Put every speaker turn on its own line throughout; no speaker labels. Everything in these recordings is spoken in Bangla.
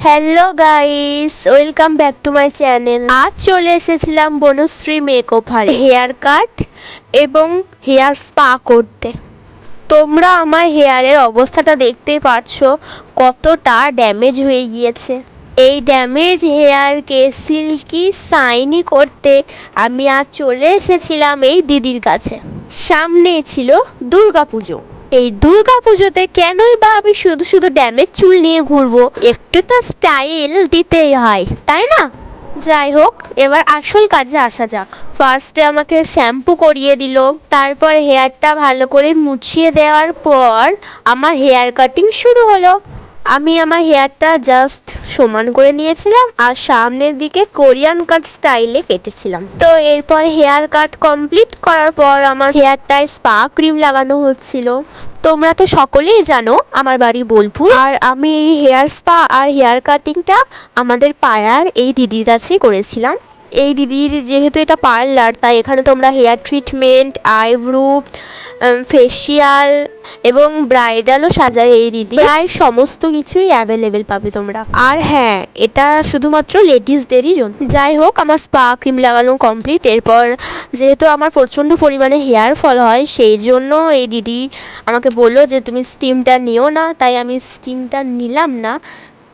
Hello guys, welcome back to my channel. আজ চলে এসেছিলাম বনশ্রী মেকওভার হেয়ার কাট এবং হেয়ার স্পা করতে। তোমরা আমার হেয়ারের অবস্থাটা দেখতেই পাচ্ছো কতটা ড্যামেজ হয়ে গিয়েছে। এই ড্যামেজ হেয়ারকে সিল্কি শাইনি করতে আমি আজ চলে এসেছিলাম এই দিদির কাছে। সামনে ছিল দুর্গাপুজো। এই দুর্গাপুজোতে কেনই বা আমি শুধু শুধু ড্যামেজ চুল নিয়ে ঘুরবো, একটু তো স্টাইল দিতেই হয়, তাই না? যাই হোক, এবার আসল কাজে আসা যাক। ফার্স্টে আমাকে শ্যাম্পু করিয়ে দিল, তারপর হেয়ারটা ভালো করে মুছিয়ে দেওয়ার পর আমার হেয়ার কাটিং শুরু হলো। আমি আমার হেয়ারটা জাস্ট সমান করে নিয়েছিলাম আর সামনের দিকে কোরিয়ান কাট স্টাইলে কেটেছিলাম। তো এরপর হেয়ার কাট কমপ্লিট করার পর আমার হেয়ারটায় স্পা ক্রিম লাগানো হচ্ছিল। তোমরা তো সকলেই জানো আমার বাড়ি বোলপুর, আর আমি এই হেয়ার স্পা আর হেয়ার কাটিংটা আমাদের পাড়ার এই দিদির কাছেই করেছিলাম। এই দিদির যেহেতু এটা পার্লার, তাই এখানে তোমরা হেয়ার ট্রিটমেন্ট, আইব্রু, ফেসিয়াল এবং ব্রাইডালও সাজায় এই দিদি। প্রায় সমস্ত কিছুই অ্যাভেলেবেল পাবে তোমরা। আর হ্যাঁ, এটা শুধুমাত্র লেডিসদেরই জন্য। যাই হোক, আমার স্পা ক্রিম লাগানো কমপ্লিট। এরপর যেহেতু আমার প্রচণ্ড পরিমাণে হেয়ার ফল হয়, সেই জন্য এই দিদি আমাকে বললো যে তুমি স্টিমটা নিও না। তাই আমি স্টিমটা নিলাম না,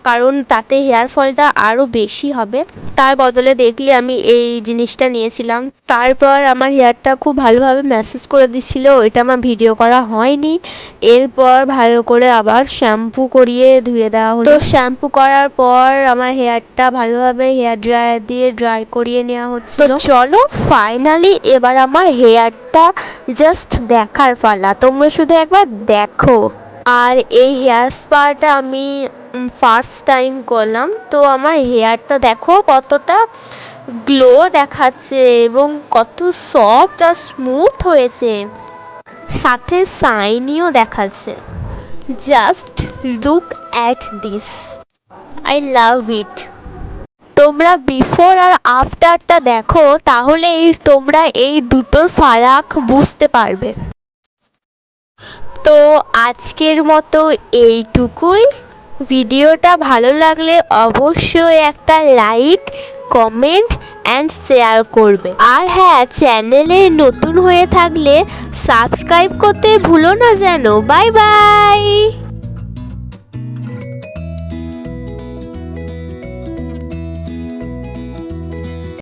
কারণ তাতে হেয়ার ফলটা আরও বেশি হবে। তার বদলে দেখলে আমি এই জিনিসটা নিয়েছিলাম। তারপর আমার হেয়ারটা খুব ভালোভাবে ম্যাসেজ করে দিচ্ছিলো, ওইটা আমার ভিডিও করা হয়নি। এরপর ভালো করে আবার শ্যাম্পু করিয়ে ধুয়ে দেওয়া হলো। তো শ্যাম্পু করার পর আমার হেয়ারটা ভালোভাবে হেয়ার ড্রায়ার দিয়ে ড্রাই করিয়ে নেওয়া হচ্ছে। তো চলো, ফাইনালি এবার আমার হেয়ারটা জাস্ট দেখার পালা। তোমরা শুধু একবার দেখো। আর এই হেয়ার স্পাটা আমি ফার্স্ট টাইম করলাম, তো আমার হেয়ারটা দেখো কতটা গ্লো দেখাচ্ছে এবং কত সফট আর স্মুথ হয়েছে, সাথে শাইনিও দেখাচ্ছে। Just look at this, I love it. তোমরা বিফোর আর আফটারটা দেখো, তাহলে তোমরা এই দুটোর ফারাক বুঝতে পারবে। তো আজকের মতো এইটুকুই। ভিডিওটা ভালো লাগলে অবশ্যই একটা লাইক, কমেন্ট অ্যান্ড শেয়ার করবে। আর হ্যাঁ, চ্যানেলে নতুন হয়ে থাকলে সাবস্ক্রাইব করতে ভুলো না যেন। Bye bye.